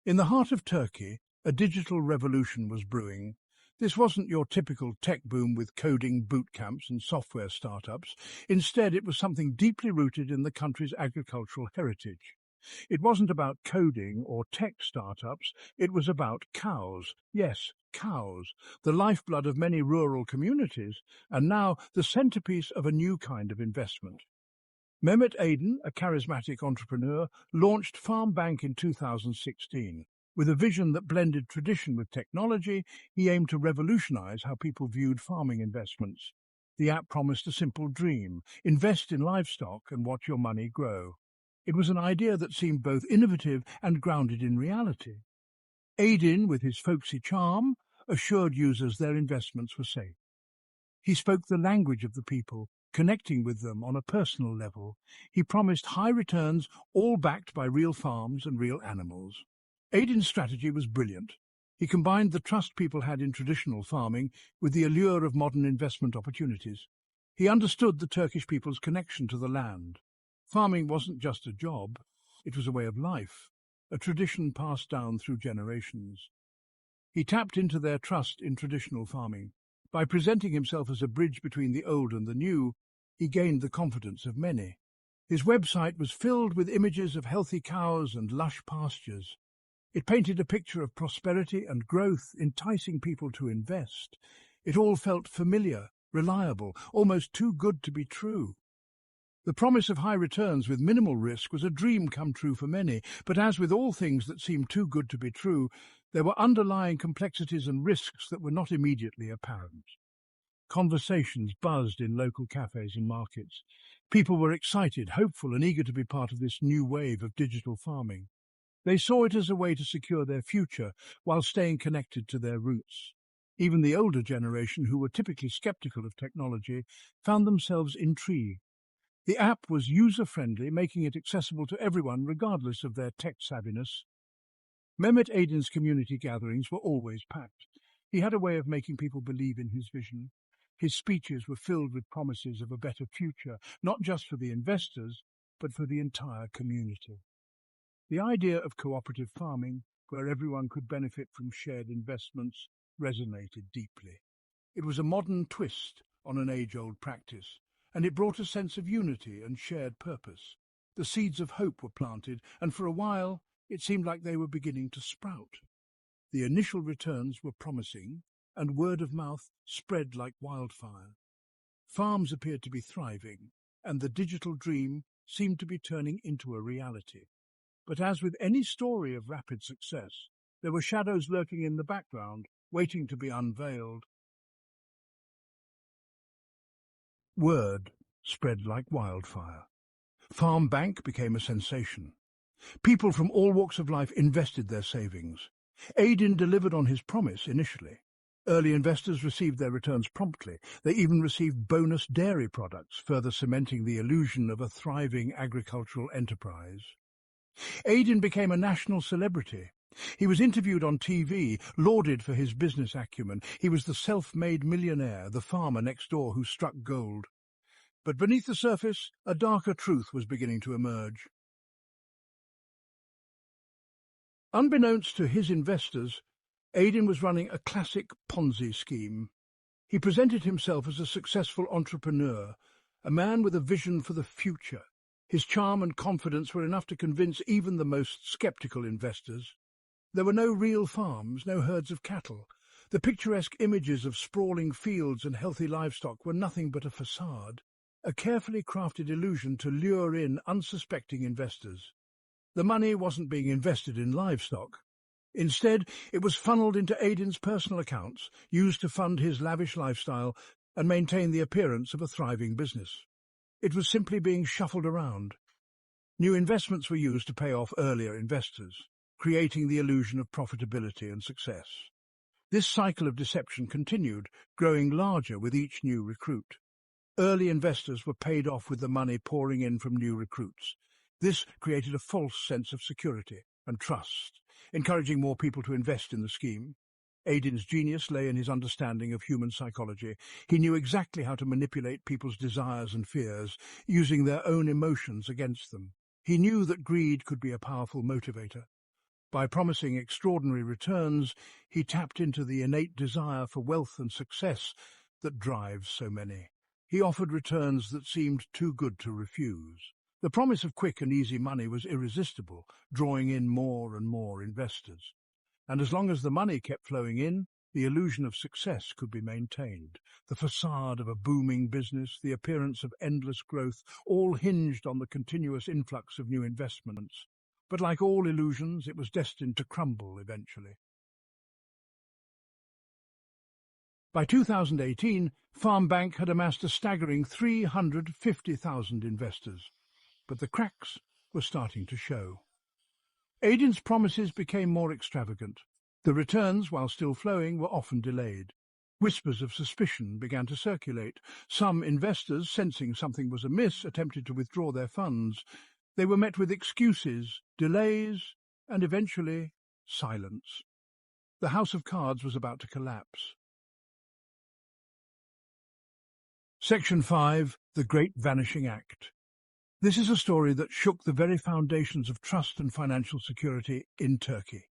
In the heart of Turkey, a digital revolution was brewing. This wasn't your typical tech boom with coding boot camps and software startups. Instead, it was something deeply rooted in the country's agricultural heritage. It wasn't about coding or tech startups, it was about cows. Yes, cows, the lifeblood of many rural communities, and now the centerpiece of a new kind of investment. Mehmet Aydin, a charismatic entrepreneur, launched Farm Bank in 2016. With a vision that blended tradition with technology, he aimed to revolutionize how people viewed farming investments. The app promised a simple dream: invest in livestock and watch your money grow. It was an idea that seemed both innovative and grounded in reality. Aydin, with his folksy charm, assured users their investments were safe. He spoke the language of the people, connecting with them on a personal level. He promised high returns, all backed by real farms and real animals. Aydin's strategy was brilliant. He combined the trust people had in traditional farming with the allure of modern investment opportunities. He understood the Turkish people's connection to the land. Farming wasn't just a job, it was a way of life, a tradition passed down through generations. He tapped into their trust in traditional farming. By presenting himself as a bridge between the old and the new, he gained the confidence of many. His website was filled with images of healthy cows and lush pastures. It painted a picture of prosperity and growth, enticing people to invest. It all felt familiar, reliable, almost too good to be true. The promise of high returns with minimal risk was a dream come true for many, but as with all things that seemed too good to be true, there were underlying complexities and risks that were not immediately apparent. Conversations buzzed in local cafes and markets. People were excited, hopeful, and eager to be part of this new wave of digital farming. They saw it as a way to secure their future while staying connected to their roots. Even the older generation, who were typically skeptical of technology, found themselves intrigued. The app was user-friendly, making it accessible to everyone regardless of their tech savviness. Mehmet Aydin's community gatherings were always packed. He had a way of making people believe in his vision. His speeches were filled with promises of a better future, not just for the investors, but for the entire community. The idea of cooperative farming, where everyone could benefit from shared investments, resonated deeply. It was a modern twist on an age-old practice, and it brought a sense of unity and shared purpose. The seeds of hope were planted, and for a while it seemed like they were beginning to sprout. The initial returns were promising, and word of mouth spread like wildfire. Farms appeared to be thriving, and the digital dream seemed to be turning into a reality. But as with any story of rapid success, there were shadows lurking in the background, waiting to be unveiled. Word spread like wildfire. Farm Bank became a sensation. People from all walks of life invested their savings. Aydin delivered on his promise initially. Early investors received their returns promptly. They even received bonus dairy products, further cementing the illusion of a thriving agricultural enterprise. Aydin became a national celebrity. He was interviewed on TV, lauded for his business acumen. He was the self-made millionaire, the farmer next door who struck gold. But beneath the surface, a darker truth was beginning to emerge. Unbeknownst to his investors, Aydin was running a classic Ponzi scheme. He presented himself as a successful entrepreneur, a man with a vision for the future. His charm and confidence were enough to convince even the most skeptical investors. There were no real farms, no herds of cattle. The picturesque images of sprawling fields and healthy livestock were nothing but a facade, a carefully crafted illusion to lure in unsuspecting investors. The money wasn't being invested in livestock. Instead, it was funneled into Aydin's personal accounts, used to fund his lavish lifestyle and maintain the appearance of a thriving business. It was simply being shuffled around. New investments were used to pay off earlier investors, creating the illusion of profitability and success. This cycle of deception continued, growing larger with each new recruit. Early investors were paid off with the money pouring in from new recruits. This created a false sense of security and trust, encouraging more people to invest in the scheme. Aydin's genius lay in his understanding of human psychology. He knew exactly how to manipulate people's desires and fears, using their own emotions against them. He knew that greed could be a powerful motivator. By promising extraordinary returns, he tapped into the innate desire for wealth and success that drives so many. He offered returns that seemed too good to refuse. The promise of quick and easy money was irresistible, drawing in more and more investors. And as long as the money kept flowing in, the illusion of success could be maintained. The facade of a booming business, the appearance of endless growth, all hinged on the continuous influx of new investments. But like all illusions, it was destined to crumble eventually. By 2018, Farm Bank had amassed a staggering 350,000 investors, but the cracks were starting to show. Aydin's promises became more extravagant. The returns, while still flowing, were often delayed. Whispers of suspicion began to circulate. Some investors, sensing something was amiss, attempted to withdraw their funds. They were met with excuses, delays, and eventually silence. The house of cards was about to collapse. Section 5. The Great Vanishing Act. This is a story that shook the very foundations of trust and financial security in Turkey.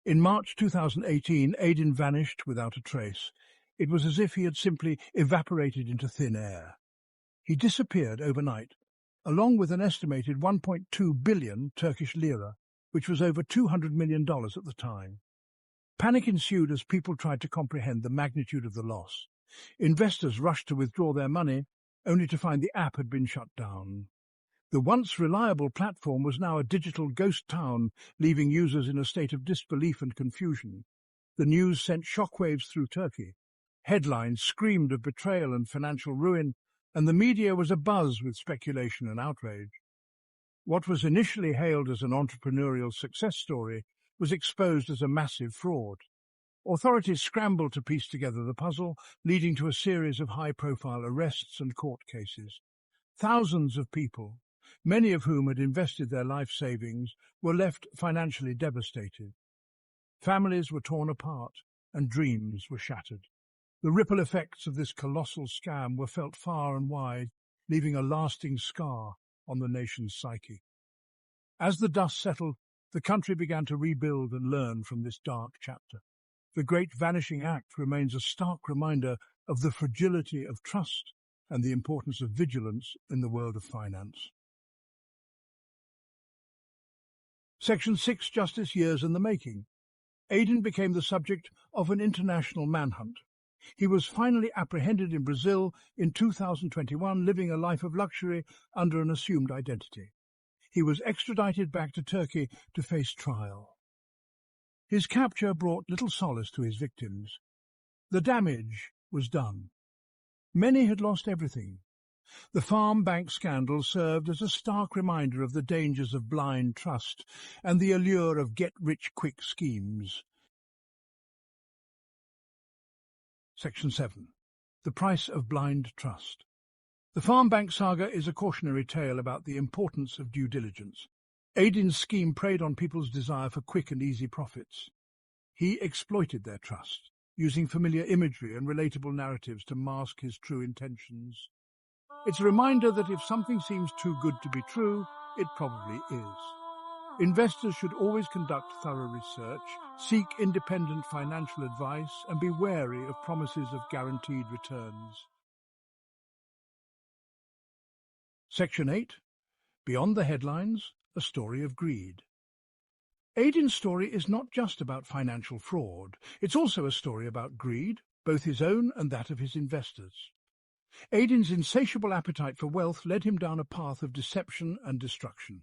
In March 2018, Aydin vanished without a trace. It was as if he had simply evaporated into thin air. He disappeared overnight, along with an estimated 1.2 billion Turkish lira, which was over $200 million at the time. Panic ensued as people tried to comprehend the magnitude of the loss. Investors rushed to withdraw their money, only to find the app had been shut down. The once reliable platform was now a digital ghost town, leaving users in a state of disbelief and confusion. The news sent shockwaves through Turkey. Headlines screamed of betrayal and financial ruin, and the media was abuzz with speculation and outrage. What was initially hailed as an entrepreneurial success story was exposed as a massive fraud. Authorities scrambled to piece together the puzzle, leading to a series of high-profile arrests and court cases. Thousands of people, many of whom had invested their life savings, were left financially devastated. Families were torn apart, and dreams were shattered. The ripple effects of this colossal scam were felt far and wide, leaving a lasting scar on the nation's psyche. As the dust settled, the country began to rebuild and learn from this dark chapter. The Great Vanishing Act remains a stark reminder of the fragility of trust and the importance of vigilance in the world of finance. Section 6. Justice Years in the Making. Aydin became the subject of an international manhunt. He was finally apprehended in Brazil in 2021, living a life of luxury under an assumed identity. He was extradited back to Turkey to face trial. His capture brought little solace to his victims. The damage was done. Many had lost everything. The Farm Bank scandal served as a stark reminder of the dangers of blind trust and the allure of get-rich-quick schemes. Section 7. The Price of Blind Trust. The Farm Bank saga is a cautionary tale about the importance of due diligence. Aydin's scheme preyed on people's desire for quick and easy profits. He exploited their trust, using familiar imagery and relatable narratives to mask his true intentions. It's a reminder that if something seems too good to be true, it probably is. Investors should always conduct thorough research, seek independent financial advice, and be wary of promises of guaranteed returns. Section 8. Beyond the Headlines, a Story of Greed. Aydin's story is not just about financial fraud. It's also a story about greed, both his own and that of his investors. Aydin's insatiable appetite for wealth led him down a path of deception and destruction.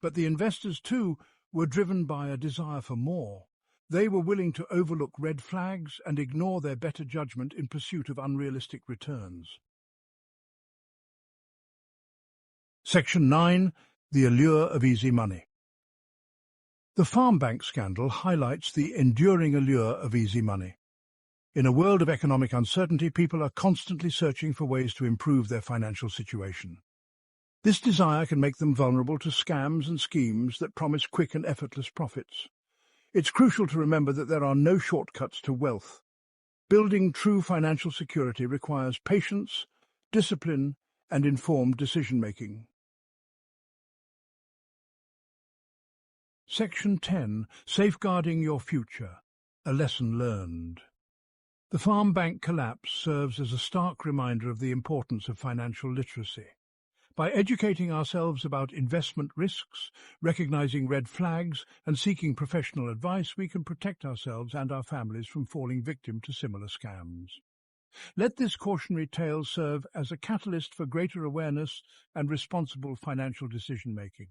But the investors, too, were driven by a desire for more. They were willing to overlook red flags and ignore their better judgment in pursuit of unrealistic returns. Section 9. The Allure of Easy Money. The Farm Bank scandal highlights the enduring allure of easy money. In a world of economic uncertainty, people are constantly searching for ways to improve their financial situation. This desire can make them vulnerable to scams and schemes that promise quick and effortless profits. It's crucial to remember that there are no shortcuts to wealth. Building true financial security requires patience, discipline, and informed decision-making. Section 10. Safeguarding Your Future. A Lesson Learned. The farm bank collapse serves as a stark reminder of the importance of financial literacy. By educating ourselves about investment risks, recognizing red flags, and seeking professional advice, we can protect ourselves and our families from falling victim to similar scams. Let this cautionary tale serve as a catalyst for greater awareness and responsible financial decision-making.